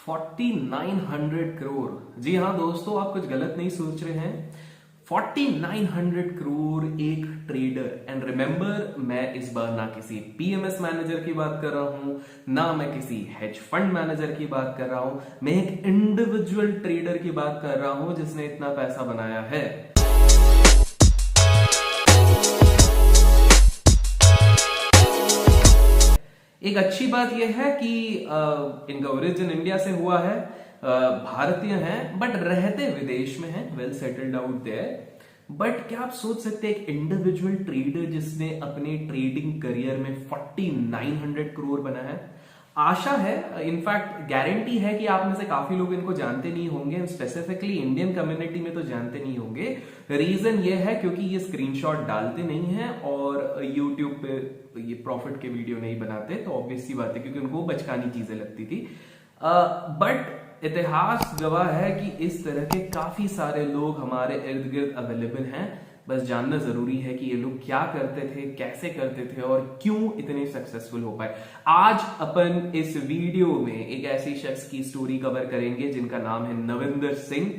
4900 करोड़। जी हाँ दोस्तों, आप कुछ गलत नहीं सोच रहे हैं। 4900 करोड़ एक ट्रेडर। एंड रिमेंबर, मैं इस बार ना किसी पीएमएस मैनेजर की बात कर रहा हूं, ना मैं किसी हेज फंड मैनेजर की बात कर रहा हूं, मैं एक इंडिविजुअल ट्रेडर की बात कर रहा हूं जिसने इतना पैसा बनाया है। एक अच्छी बात यह है कि इनका ओरिजिन इंडिया से हुआ है, भारतीय हैं बट रहते विदेश में हैं, well settled out there. But क्या आप सोच सकते हैं एक इंडिविजुअल ट्रेडर जिसने अपने ट्रेडिंग करियर में 4900 करोड़ बनाया है। आशा है, इनफैक्ट गारंटी है कि आप में से काफी लोग इनको जानते नहीं होंगे, स्पेसिफिकली इंडियन कम्युनिटी में तो जानते नहीं होंगे। रीजन ये है क्योंकि ये स्क्रीनशॉट डालते नहीं हैं और यूट्यूब पे ये प्रॉफिट के वीडियो नहीं बनाते, तो ऑब्वियस सी बात है क्योंकि उनको बचकानी चीजें लगती थी। बट इतिहास गवाह है कि इस तरह के काफी सारे लोग हमारे इर्द गिर्द अवेलेबल हैं। बस जानना जरूरी है कि ये लोग क्या करते थे, कैसे करते थे और क्यों इतने सक्सेसफुल हो पाए। आज अपन इस वीडियो में एक ऐसी शख्स की स्टोरी कवर करेंगे जिनका नाम है नविंदर सिंह।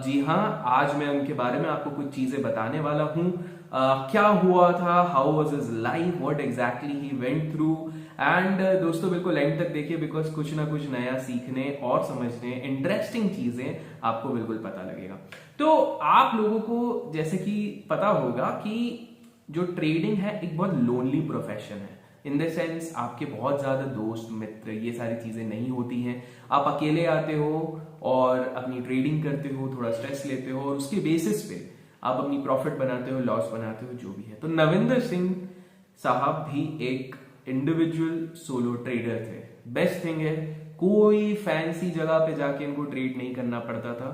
जी हाँ, आज मैं उनके बारे में आपको कुछ चीजें बताने वाला हूं। क्या हुआ था, how was his life, what exactly he went through. And दोस्तों बिल्कुल एंड तक देखिए, बिकॉज कुछ ना कुछ नया सीखने और समझने, इंटरेस्टिंग चीजें आपको बिल्कुल पता लगेगा। तो आप लोगों को जैसे कि पता होगा कि जो ट्रेडिंग है एक बहुत लोनली प्रोफेशन है। इन द सेंस आपके बहुत ज्यादा दोस्त मित्र ये सारी चीजें नहीं होती हैं। आप अकेले आते हो और अपनी ट्रेडिंग करते हो, थोड़ा स्ट्रेस लेते हो और उसके बेसिस पे आप अपनी प्रॉफिट बनाते हो, लॉस बनाते हो, जो भी है। तो नविंदर सिंह साहब भी एक इंडिविजुअल सोलो ट्रेडर थे। बेस्ट थिंग है, कोई फैंसी जगह पे जाके इनको ट्रेड नहीं करना पड़ता था।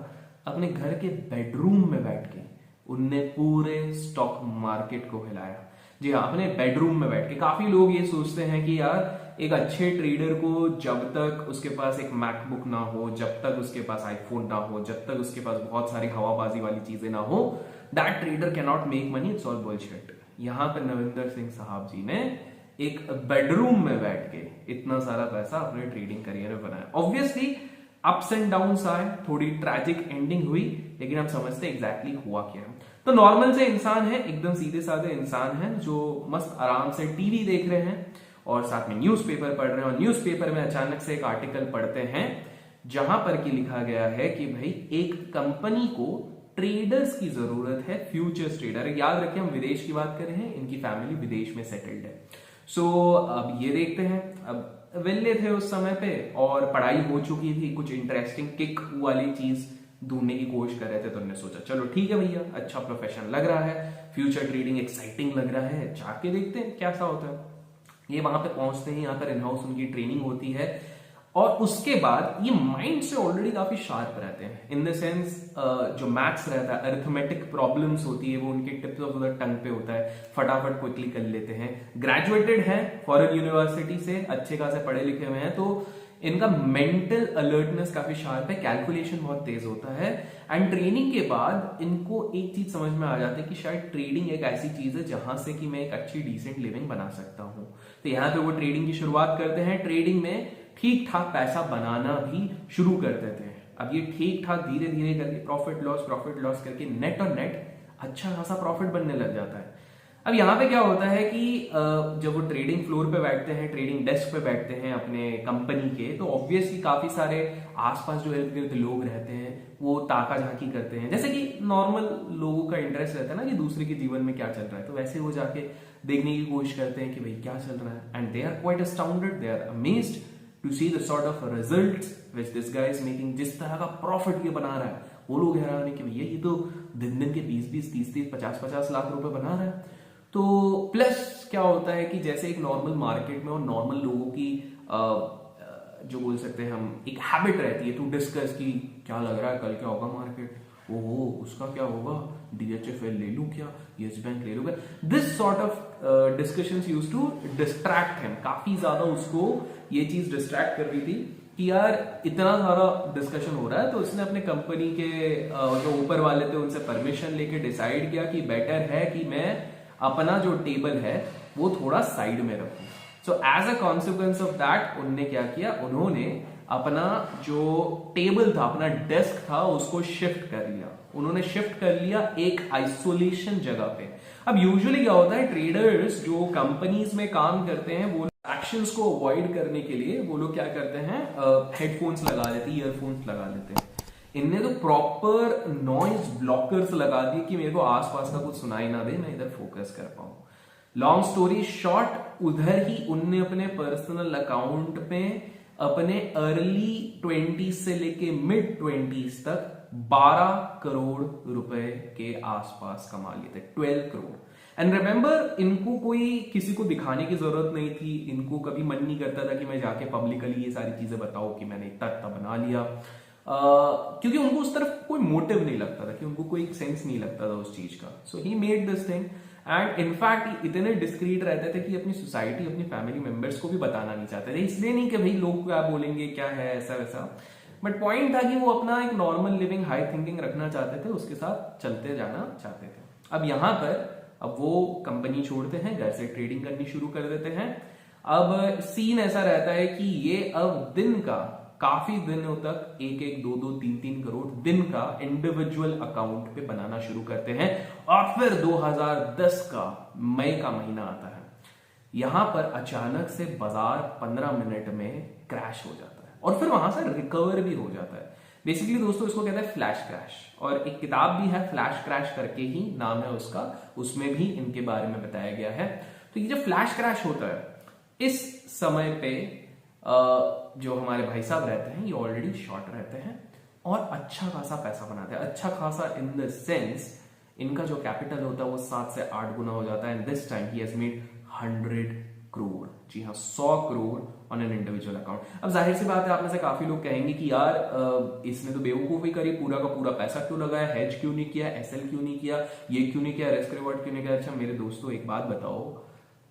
अपने घर के बेडरूम में बैठ के उनने पूरे स्टॉक मार्केट को हिलाया। जी हाँ, अपने बेडरूम में बैठ के। काफी लोग ये सोचते हैं कि यार एक अच्छे ट्रेडर को जब तक उसके पास एक मैकबुक ना हो, जब तक उसके पास आईफोन ना हो, जब तक उसके पास बहुत सारी हवाबाजी वाली चीजें ना हो, that trader can not make money, it's all bullshit. यहां पर नविंदर सिंह साहब जी ने एक बेडरूम में बैठ के इतना सारा पैसा अपने ट्रेडिंग करियर में बनाया। ऑब्वियसली अप्स एंड डाउन्स आए, थोड़ी ट्रैजिक एंडिंग हुई, लेकिन हम समझते एग्जैक्टली हुआ क्या है। तो नॉर्मल से इंसान है, एकदम सीधे साधे इंसान है जो मस्त आराम से टीवी देख रहे हैं और साथ में न्यूज़पेपर पढ़ रहे हैं। और न्यूज़पेपर में अचानक से एक आर्टिकल पढ़ते हैं जहां पर कि लिखा गया है कि भाई एक कंपनी को ट्रेडर्स की जरूरत है, फ्यूचर्स ट्रेडर। याद रखें हम विदेश की बात कर रहे हैं, इनकी फैमिली विदेश में सेटल्ड है। सो अब ये देखते हैं, अब वेले थे उस समय पे और पढ़ाई हो चुकी थी, कुछ इंटरेस्टिंग किक वाली चीज ढूंढने की कोशिश कर रहे थे। तो उन्होंने सोचा चलो ठीक है भैया, अच्छा प्रोफेशन लग रहा है, फ्यूचर ट्रेडिंग एक्साइटिंग लग रहा है, जाके देखते हैं कैसा होता है। ये वहां पे पहुंचते हैं, यहाँ पर इन हाउस उनकी ट्रेनिंग होती है और उसके बाद ये माइंड से ऑलरेडी काफी शार्प रहते हैं। इन द सेंस जो मैथ्स रहता है, अरिथमेटिक प्रॉब्लम्स होती है, वो उनके टिप्स ऑफ द टंग पे होता है, फटाफट क्विकली कर लेते हैं। ग्रेजुएटेड हैं फॉरेन यूनिवर्सिटी से, अच्छे खासे पढ़े लिखे हुए हैं, तो इनका मेंटल अलर्टनेस काफी शार्प है, कैलकुलेशन बहुत तेज होता है। एंड ट्रेनिंग के बाद इनको एक चीज समझ में आ जाती है कि शायद ट्रेडिंग एक ऐसी चीज है जहां से कि मैं एक अच्छी डिसेंट लिविंग बना सकता हूं। तो यहाँ पे वो ट्रेडिंग की शुरुआत करते हैं। ट्रेडिंग में ठीक ठाक पैसा बनाना भी शुरू कर देते हैं। अब ये ठीक ठाक धीरे धीरे करके प्रॉफिट लॉस करके नेट और नेट अच्छा खासा प्रॉफिट बनने लग जाता है। अब यहाँ पे क्या होता है कि जब वो ट्रेडिंग फ्लोर पे बैठते हैं, ट्रेडिंग डेस्क पे बैठते हैं अपने कंपनी के, तो ऑब्वियसली काफी सारे आसपास जो इर्द गिर्द लोग रहते हैं वो ताका झांकी करते हैं। जैसे कि नॉर्मल लोगों का इंटरेस्ट रहता है ना कि दूसरे के जीवन में क्या चल रहा है, तो वैसे वो जाके देखने की कोशिश करते हैं कि भाई क्या चल रहा है। And they are quite astounded, they are amazed to see the sort of results which this guy is making. जिस तरह का प्रॉफिट ये बना रहा है, वो लोग हैरान है कि भैया ये तो दिन दिन के 20-20, 30-30, 50-50 लाख रुपए बना रहा है। तो प्लस क्या होता है कि जैसे एक नॉर्मल मार्केट में और नॉर्मल लोगों की जो बोल सकते हैं हम, एक हैबिट रहती है टू डिस्कस कि क्या लग रहा है कल क्या होगा मार्केट, ओहो उसका क्या होगा, DHFL ले लूं क्या, यस बैंक ले लूं क्या। This sort of discussions used to distract him. काफी ज्यादा उसको ये चीज डिस्ट्रैक्ट कर रही थी कि यार इतना सारा डिस्कशन हो रहा है। तो उसने अपने कंपनी के जो ऊपर वाले थे उनसे परमिशन लेके डिसाइड किया कि बेटर है कि मैं अपना जो टेबल है वो थोड़ा साइड में रखूं। So as a consequence of that उन्होंने क्या किया, उन्होंने अपना जो टेबल था, अपना डेस्क था, उसको शिफ्ट कर लिया। उन्होंने शिफ्ट कर लिया एक आइसोलेशन जगह पे। अब यूजुअली क्या होता है, ट्रेडर्स जो कंपनीज में काम करते हैं वो एक्शंस को अवॉइड करने के लिए वो लोग क्या करते हैं, हेडफोन्स लगा लेते हैं, ईयरफोन्स लगा लेते हैं। इनने तो प्रॉपर नॉइज ब्लॉकर्स लगा दिए कि मेरे को आसपास का कुछ सुनाई ना दे, मैं इधर फोकस कर पाऊं। लॉन्ग स्टोरी शॉर्ट, उधर ही उनने अपने पर्सनल अकाउंट में अपने अर्ली 20s से लेके मिड 20s तक 12 करोड़ रुपए के आसपास कमा लिए थे, 12 करोड़। एंड रिमेंबर, इनको कोई किसी को दिखाने की जरूरत नहीं थी, इनको कभी मन नहीं करता था कि मैं जाके पब्लिकली ये सारी चीजें बताऊं कि मैंने इतना इतना बना लिया, क्योंकि उनको उस तरफ कोई मोटिव नहीं लगता था, कि उनको कोई सेंस नहीं लगता था उस चीज का। So he made this thing and in fact इतने डिस्क्रीट रहते थे कि अपनी सोसाइटी, अपनी फैमिली मेंबर्स को भी बताना नहीं चाहते थे। इसलिए नहीं कि भाई लोग क्या बोलेंगे, क्या है, ऐसा वैसा, बट पॉइंट था कि वो अपना एक नॉर्मल लिविंग, हाई थिंकिंग रखना चाहते थे, उसके साथ चलते जाना चाहते थे। अब यहां पर अब वो कंपनी छोड़ते हैं, घर से ट्रेडिंग करनी शुरू कर देते हैं। अब सीन ऐसा रहता है कि ये अब दिन का, काफी दिनों तक 1-1, 2-2, 3-3 करोड़ दिन का इंडिविजुअल अकाउंट पे बनाना शुरू करते हैं। और फिर 2010 का मई का महीना आता है। यहां पर अचानक से बाजार 15 मिनट में क्रैश हो जाता है और फिर वहां से रिकवर भी हो जाता है। बेसिकली दोस्तों इसको कहते हैं फ्लैश क्रैश, और एक किताब भी है फ्लैश क्रैश करके ही नाम है उसका, उसमें भी इनके बारे में बताया गया है। तो ये जो फ्लैश क्रैश होता है, इस समय पे जो हमारे भाई साहब रहते हैं ये ऑलरेडी शॉर्ट रहते हैं और अच्छा खासा पैसा बनाते हैं। अच्छा खासा इन द सेंस इनका जो कैपिटल होता है वो 7 से 8 गुना हो जाता है। And this time he has made 100 crore, जी हाँ 100 crore on an individual account. अब जाहिर सी बात है, आप में से काफी लोग कहेंगे कि यार इसने तो बेवकूफी करी, पूरा का पूरा पैसा क्यों लगाया, हेज क्यों नहीं किया, एसएल क्यों नहीं किया, ये क्यों नहीं किया, रिस्क रिवॉर्ड क्यों नहीं किया। अच्छा मेरे दोस्तों एक बात बताओ,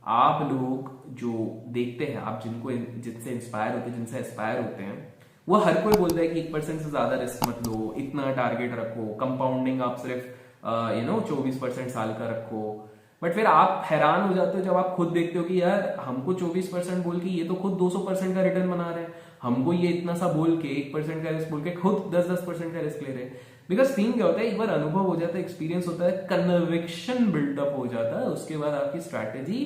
आप लोग जो देखते हैं, आप जिनको जिनसे इंस्पायर होते हैं, जिनसे एस्पायर होते हैं, वो हर कोई बोलता है कि 1% से ज्यादा रिस्क मत लो, इतना टारगेट रखो, कंपाउंडिंग आप सिर्फ 24% साल का रखो। बट फिर आप हैरान हो जाते हो जब आप खुद देखते हो कि यार हमको 24% बोल के ये तो खुद 200% का रिटर्न बना रहे हैं, हमको ये इतना सा बोल के 1% का रिस्क बोल के खुद 10% का रिस्क ले रहे हैं। बिकॉज थिंग क्या होता है, एक बार अनुभव हो जाता है, एक्सपीरियंस होता है, कन्विक्शन बिल्डअप हो जाता है, उसके बाद आपकी स्ट्रैटेजी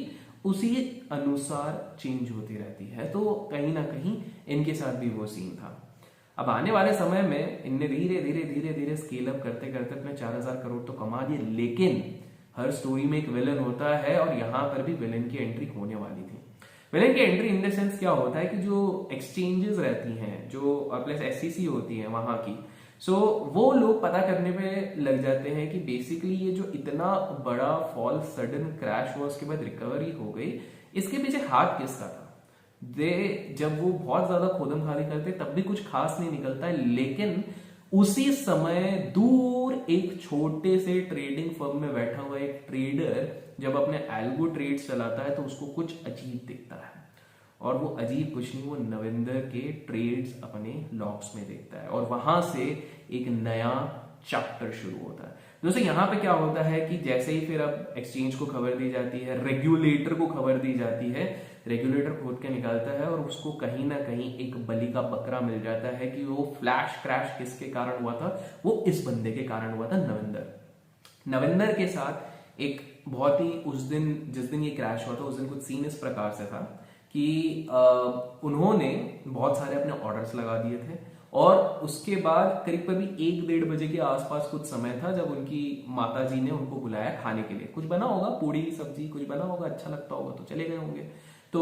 उसी अनुसार चेंज होती रहती है। तो कहीं ना कहीं इनके साथ भी वो सीन था। अब आने वाले समय में इनने धीरे धीरे धीरे धीरे स्केल अप करते करते अपने 4000 करोड़ तो कमा दिए, लेकिन हर स्टोरी में एक विलन होता है और यहां पर भी विलन की एंट्री होने वाली थी। विलन की एंट्री इन द सेंस क्या होता है कि जो एक्सचेंजेस रहती हैं, जो प्लस एससीसी होती है वहां की, सो वो लोग पता करने पे लग जाते हैं कि बेसिकली ये जो इतना बड़ा फॉल, सडन क्रैश हुआ, उसके बाद रिकवरी हो गई, इसके पीछे हाथ किसका था। जब वो बहुत ज्यादा खोदम खाली करते तब भी कुछ खास नहीं निकलता है, लेकिन उसी समय दूर एक छोटे से ट्रेडिंग फर्म में बैठा हुआ एक ट्रेडर जब अपने एल्गो ट्रेड्स चलाता है तो उसको कुछ अजीब दिखता है, और वो अजीब कुछ नहीं, वो नविंदर के ट्रेड्स अपने लॉग्स में देखता है, और वहां से एक नया चैप्टर शुरू होता है। दोस्तों यहाँ पे क्या होता है कि जैसे ही फिर अब एक्सचेंज को खबर दी जाती है, रेगुलेटर को खबर दी जाती है, रेगुलेटर खोद के निकालता है और उसको कहीं ना कहीं एक बलि का बकरा मिल जाता है कि वो फ्लैश क्रैश किसके कारण हुआ था, वो इस बंदे के कारण हुआ था, नविंदर के साथ एक बहुत ही, उस दिन जिस दिन ये क्रैश हुआ था उस दिन कुछ सीन इस प्रकार से था कि उन्होंने बहुत सारे अपने ऑर्डर्स लगा दिए थे, और उसके बाद करीब करीब 1-1:30 बजे के आसपास कुछ समय था जब उनकी माताजी ने उनको बुलाया खाने के लिए। कुछ बना होगा, पूड़ी सब्जी कुछ बना होगा, अच्छा लगता होगा तो चले गए होंगे। तो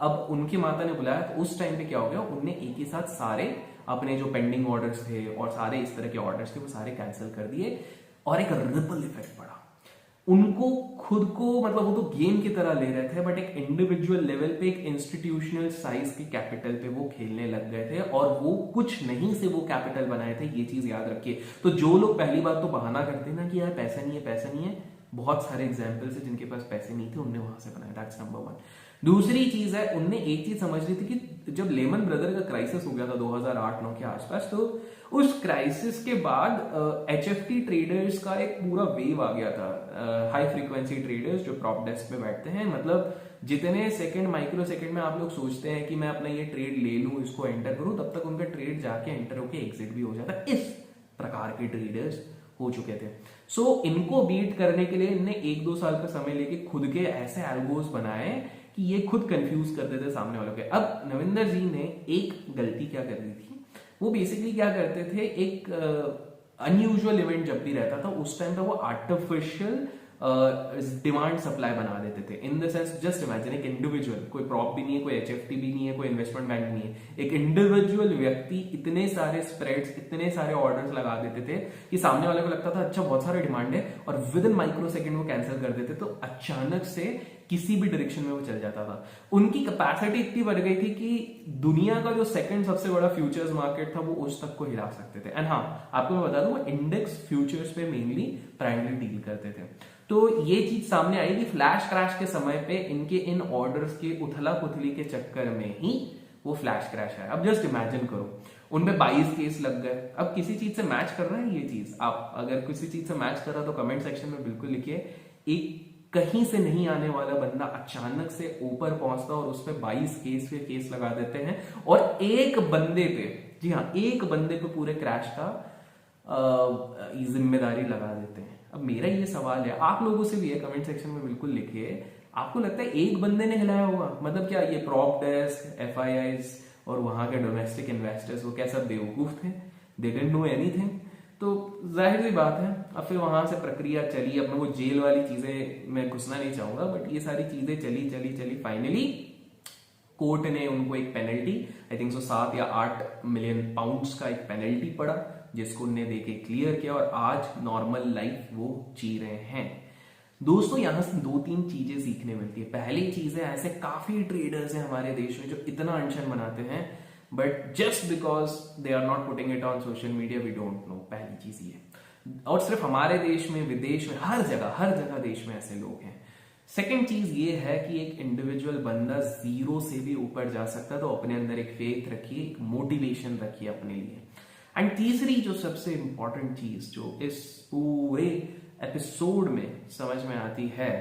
अब उनकी माता ने बुलाया, तो उस टाइम पे क्या हो गया, उनने एक ही साथ सारे अपने जो पेंडिंग ऑर्डर्स थे और सारे इस तरह के ऑर्डर्स थे वो सारे कैंसिल कर दिए, और एक रिपल इफेक्ट पड़ा उनको खुद को, मतलब वो तो गेम की तरह ले रहे थे, बट एक इंडिविजुअल लेवल पे, एक इंस्टीट्यूशनल साइज के कैपिटल पे वो खेलने लग गए थे, और वो कुछ नहीं से वो कैपिटल बनाए थे, ये चीज याद रखिए। तो जो लोग पहली बात तो बहाना करते हैं ना कि यार पैसा नहीं है, पैसा नहीं है, बहुत सारे एग्जाम्पल्स है जिनके पास पैसे नहीं थे, उनने वहां से बनाया, दैट्स नंबर 1। दूसरी चीज है, उनने एक चीज समझ ली थी कि जब लेमन ब्रदर का क्राइसिस हो गया था 2008-9 के आसपास, तो उस क्राइसिस के बाद एचएफटी ट्रेडर्स का एक पूरा वेव आ गया था, हाई फ्रीक्वेंसी ट्रेडर्स जो प्रॉप डेस्क पे बैठते हैं, मतलब जितने सेकंड माइक्रो सेकंड में आप लोग सोचते हैं कि मैं अपना ये ट्रेड ले लूं, इसको एंटर करूं, तब तक उनका ट्रेड जाके एंटर होके एग्जिट भी हो जाता है। इस प्रकार के ट्रेडर्स हो चुके थे। सो इनको बीट करने के लिए इनने 1-2 साल का समय लेके खुद के ऐसे एल्गोस बनाए कि ये खुद कंफ्यूज कर देते सामने वालों के। अब नविंदर जी ने एक गलती क्या कर दी थी, वो बेसिकली क्या करते थे, एक अनयूजुअल इवेंट जब भी रहता था उस टाइम पे वो आर्टिफिशियल डिमांड सप्लाई बना देते थे। In the sense, just imagine एक इंडिविजुअल, कोई प्रॉप भी नहीं है, कोई एचएफटी भी नहीं है, कोई इन्वेस्टमेंट बैंक नहीं है, एक इंडिविजुअल व्यक्ति इतने सारे स्प्रेड्स, इतने सारे ऑर्डर्स लगा देते थे कि सामने वाले को लगता था अच्छा बहुत सारा डिमांड है, और विद इन माइक्रो सेकंड वो कैंसिल कर देते, तो अचानक से किसी भी डायरेक्शन में वो चल जाता था। उनकी कैपेसिटी इतनी बढ़ गई थी कि दुनिया का जो सेकंड सबसे बड़ा फ्यूचर्स मार्केट था वो उस तक को हिला सकते थे। एंड हाँ, आपको मैं बता दूं, वो इंडेक्स फ्यूचर्स पे मेनली प्राइमरी डील करते थे। तो ये चीज सामने आई कि फ्लैश क्रैश के समय पे इनके इन ऑर्डर्स के उथला पुथली के चक्कर में ही वो फ्लैश क्रैश है। अब जस्ट इमेजिन करो, उनपे 22 केस लग गए। अब किसी चीज से मैच कर रहा है ये चीज, आप अगर किसी चीज से मैच कर रहा तो कमेंट सेक्शन में बिल्कुल लिखिए। एक कहीं से नहीं आने वाला बंदा अचानक से ऊपर पहुंचता और उस पर 22 केस लगा देते हैं, और एक बंदे पे, जी हाँ, एक बंदे पे पूरे क्रैश का जिम्मेदारी लगा देते हैं। अब मेरा ये सवाल है, आप लोगों से भी है, कमेंट सेक्शन में बिल्कुल लिखिए, आपको लगता है एक बंदे ने हिलाया होगा? मतलब क्या ये प्रॉप डेस्क, एफआईआईज और वहां के डोमेस्टिक इन्वेस्टर्स वो क्या सब बेवकूफ थे? They didn't know anything. तो जाहिर सी बात है, अब फिर वहां से प्रक्रिया चली। अब मैं वो जेल वाली चीजें मैं घुसना नहीं चाहूंगा, बट ये सारी चीजें चली फाइनली कोर्ट ने उनको एक पेनल्टी, आई थिंक सो 7 या 8 मिलियन पाउंड्स का एक पेनल्टी पड़ा, जिसको उन्होंने देके क्लियर किया, और आज नॉर्मल लाइफ वो जी रहे हैं। दोस्तों, यहां से 2-3 चीजें सीखने मिलती है। पहली चीज है, ऐसे काफी ट्रेडर्स हैं हमारे देश में जो इतना अनशन बनाते हैं, but just because they are not putting it on social media we don't know. पहली चीज ये, और सिर्फ हमारे देश में, विदेश में, हर जगह देश में ऐसे लोग हैं। सेकेंड चीज ये है कि एक इंडिविजुअल बंदा जीरो से भी ऊपर जा सकता है, तो अपने अंदर एक फेथ रखिए, एक मोटिवेशन रखिए अपने लिए। एंड तीसरी जो सबसे इंपॉर्टेंट चीज जो इस पूरे एपिसोड में समझ में आती है,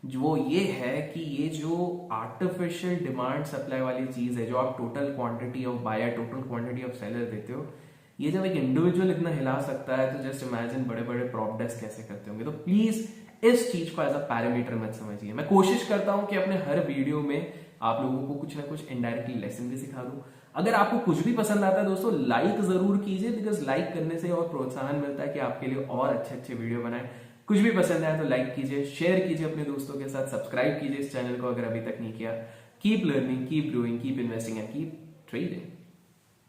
जो ये है कि ये जो आर्टिफिशियल डिमांड सप्लाई वाली चीज है, जो आप total quantity of buyer, total quantity of seller देते हो, ये जब एक इंडिविजुअल इतना हिला सकता है, तो जस्ट इमेजिन बड़े बड़े प्रॉप डेस्क कैसे करते होंगे। तो प्लीज इस चीज को एज अ पैरामीटर मत समझिए। मैं कोशिश करता हूं कि अपने हर वीडियो में आप लोगों को कुछ ना कुछ इनडायरेक्टली लेसन भी सिखा दूं। अगर आपको कुछ भी पसंद आता है दोस्तों, लाइक जरूर कीजिए, बिकॉज लाइक करने से और प्रोत्साहन मिलता है कि आपके लिए और अच्छे वीडियो बनाए। कुछ भी पसंद आया तो लाइक कीजिए, शेयर कीजिए अपने दोस्तों के साथ, सब्सक्राइब कीजिए इस चैनल को अगर अभी तक नहीं किया। Keep learning, keep growing, keep investing and keep trading.